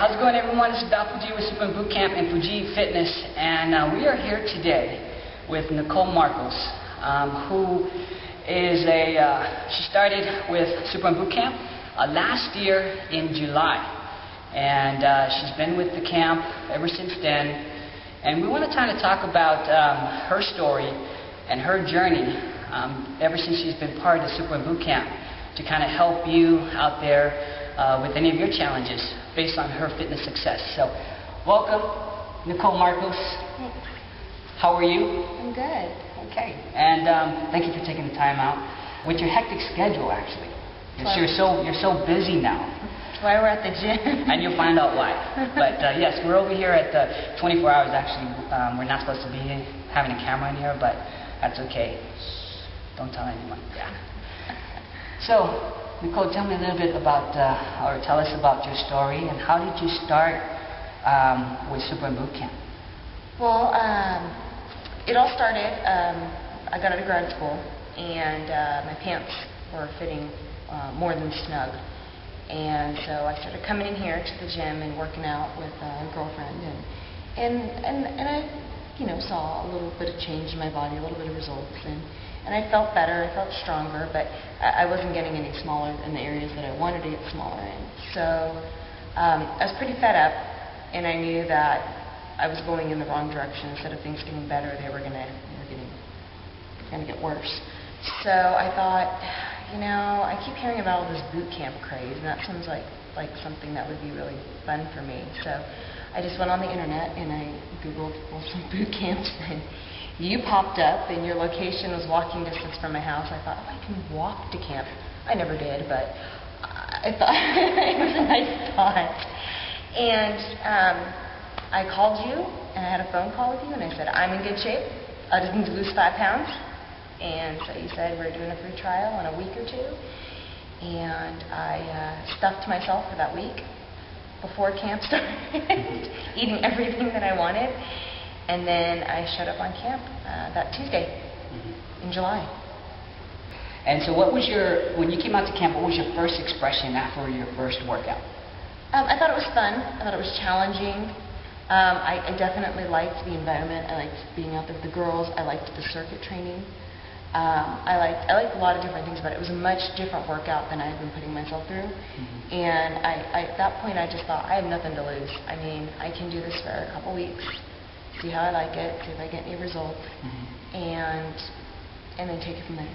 how's it going, everyone? This is Dr. Fuji with Super Boot Camp and Fuji Fitness, and we are here today with Nicole Markos, who is she started with Super Boot Camp last year in July, and she's been with the camp ever since then. And we want to kind of talk about her story and her journey ever since she's been part of the Super Boot Camp to kind of help you out there with any of your challenges based on her fitness success. So, welcome, Nicole Markos. Thanks. How are you? I'm good. Okay. And thank you for taking the time out with your hectic schedule. Actually, you're so busy now. That's why we're at the gym. And you'll find out why. But yes, we're over here at the 24 hours. Actually, we're not supposed to be having a camera in here, but that's okay. Don't tell anyone. Yeah. So, Nicole, tell me a little bit about, or tell us about your story, and how did you start with Super Boot Camp? Well, it all started, I got out of grad school, and my pants were fitting more than snug. And so I started coming in here to the gym and working out with a girlfriend, and I, saw a little bit of change in my body, a little bit of results, and I felt better, I felt stronger, but I wasn't getting any smaller in the areas that I wanted to get smaller in. So I was pretty fed up, and I knew that I was going in the wrong direction. Instead of things getting better, they were going to get worse. So I thought, I keep hearing about all this boot camp craze, and that sounds like something that would be really fun for me. So I just went on the internet and I Googled some boot camps, and you popped up, and your location was walking distance from my house. I thought, I can walk to camp. I never did, but I thought it was a nice thought. And I called you, and I had a phone call with you, and I said, I'm in good shape. I just need to lose 5 pounds. And so you said, we're doing a free trial in a week or two. And I stuffed myself for that week before camp started, eating everything that I wanted. And then I showed up on camp that Tuesday in July. And so when you came out to camp, what was your first expression after your first workout? I thought it was fun. I thought it was challenging. I definitely liked the environment. I liked being out there with the girls. I liked the circuit training. I liked a lot of different things about it. It was a much different workout than I had been putting myself through. And at that point, I just thought, I have nothing to lose. I mean, I can do this for a couple weeks, see how I like it, see if I get any results, and then take it from there.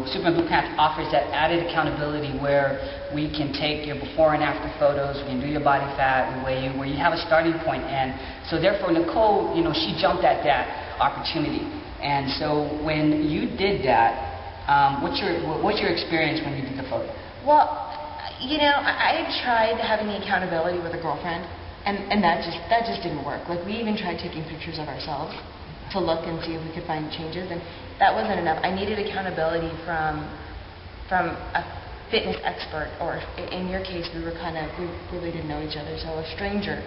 Super Boot Camp offers that added accountability where we can take your before and after photos, we can do your body fat, we weigh you, where you have a starting point. And so therefore, Nicole, she jumped at that opportunity. And so when you did that, what's your experience when you did the photo? Well, I had tried having the accountability with a girlfriend, and that just didn't work. Like, we even tried taking pictures of ourselves to look and see if we could find changes, and that wasn't enough. I needed accountability from a fitness expert, or in your case, we really didn't know each other, so a stranger,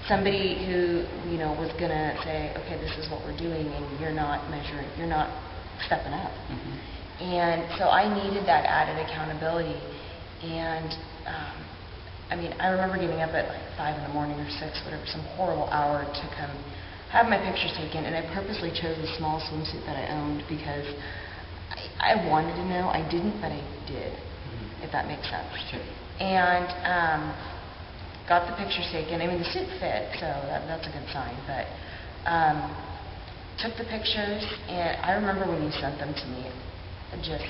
somebody who was gonna say, okay, this is what we're doing, and you're not stepping up. And so I needed that added accountability, and I remember getting up at like 5 in the morning or 6, whatever, some horrible hour to come have my pictures taken, and I purposely chose a small swimsuit that I owned because I wanted to know. I didn't, but I did, if that makes sense. Sure. And got the pictures taken. I mean, the suit fit, so that's a good sign, but took the pictures, and I remember when you sent them to me, just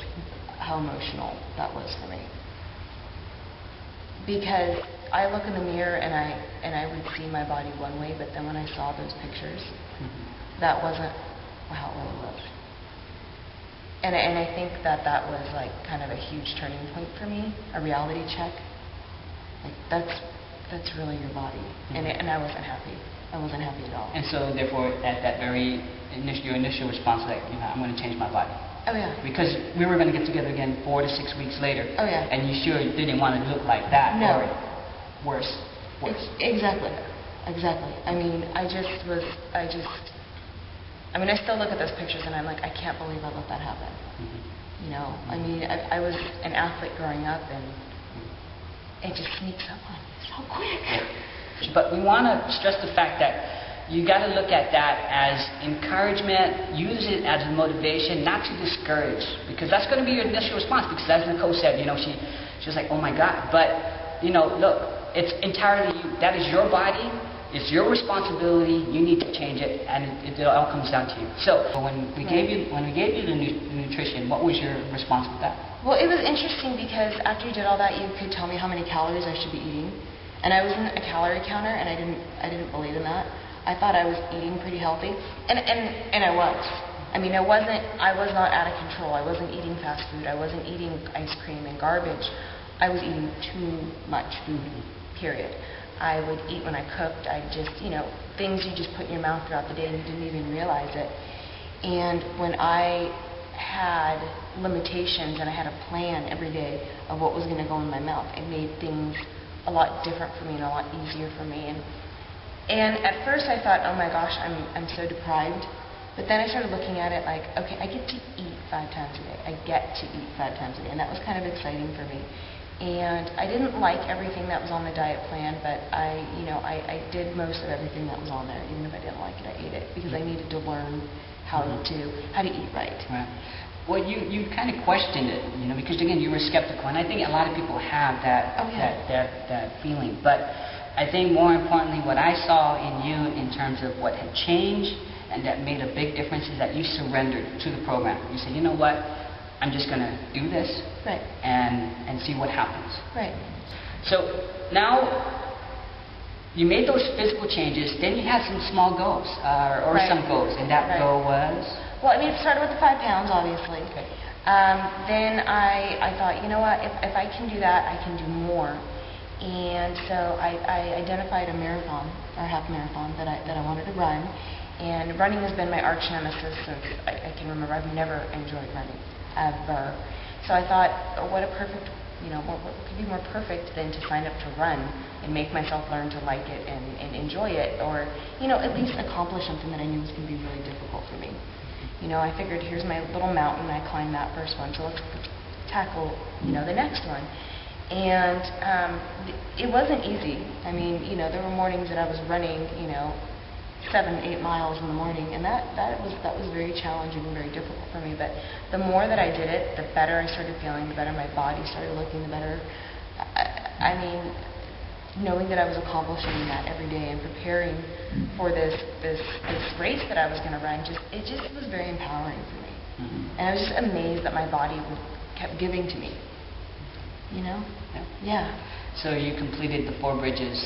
how emotional that was for me. Because I look in the mirror and I would see my body one way, but then when I saw those pictures, that wasn't how it really was. And I think that was like kind of a huge turning point for me, a reality check. Like, that's really your body, and I wasn't happy. I wasn't happy at all. And so therefore, at that very your initial response, like, I'm going to change my body. Oh yeah. Because we were going to get together again 4 to 6 weeks later. Oh yeah. And you sure didn't want to look like that. No. Or worse. Exactly. I still look at those pictures and I'm like, I can't believe I let that happen. I was an athlete growing up, and it just sneaks up on me so quick. But we want to stress the fact that you got to look at that as encouragement, use it as motivation, not to discourage, because that's going to be your initial response. Because as Nicole said, she was like, oh my God. But, look, it's entirely you. That is your body. It's your responsibility. You need to change it, and it all comes down to you. So when we gave you the nutrition, what was your response with that? Well, it was interesting because after you did all that, you could tell me how many calories I should be eating, and I wasn't a calorie counter, and I didn't believe in that. I thought I was eating pretty healthy, and I was. I mean, I was not out of control. I wasn't eating fast food. I wasn't eating ice cream and garbage. I was eating too much food, period. I would eat when I cooked. I just, things you just put in your mouth throughout the day and you didn't even realize it. And when I had limitations and I had a plan every day of what was going to go in my mouth, it made things a lot different for me and a lot easier for me. And at first I thought, oh my gosh, I'm so deprived. But then I started looking at it like, okay, I get to eat 5 times a day. I get to eat 5 times a day. And that was kind of exciting for me. And I didn't like everything that was on the diet plan, but I did most of everything that was on there. Even if I didn't like it, I ate it because I needed to learn how to eat right. Right. Well, you kind of questioned it, because again you were skeptical, and I think a lot of people have that that feeling. But I think more importantly, what I saw in you in terms of what had changed and that made a big difference is that you surrendered to the program. You said, you know what? I'm just going to do this right. and see what happens. Right. So now you made those physical changes, then you had some small goals, or right. some goals, and that goal was? Well, it started with the 5 pounds, obviously. Okay. Then I thought, you know what, if I can do that, I can do more. And so I identified a marathon, or half marathon, that I wanted to run. And running has been my arch nemesis since I can remember. I've never enjoyed running. Ever. So I thought, what a perfect, what could be more perfect than to sign up to run and make myself learn to like it and enjoy it, or, at least accomplish something that I knew was going to be really difficult for me. I figured, here's my little mountain, I climbed that first one, so let's tackle, the next one. And it wasn't easy. I mean, there were mornings that I was running, 7-8 miles in the morning, and that was very challenging and very difficult for me. But the more that I did it, the better I started feeling, the better my body started looking, the better. I mean, knowing that I was accomplishing that every day and preparing for this race that I was going to run, it was very empowering for me. Mm-hmm. And I was just amazed that my body kept giving to me. Yeah. So you completed the 4 Bridges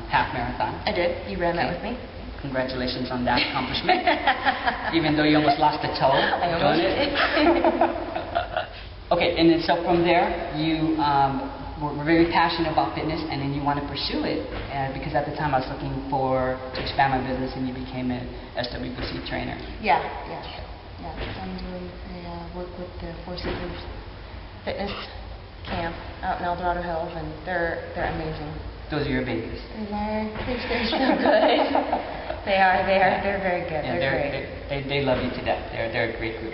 half marathon. I did. You ran that with me. Congratulations on that accomplishment. Even though you almost lost a toe doing it. Okay, and then so from there, you were very passionate about fitness, and then you want to pursue it, because at the time I was looking to expand my business, and you became a SWBC trainer. Yeah. I'm doing work with the Four Seasons Fitness Camp out in El Dorado Hills, and they're amazing. Those are your babies. They're so good. They are. They're very good. Yeah, they're great. They love you to death. They're a great group.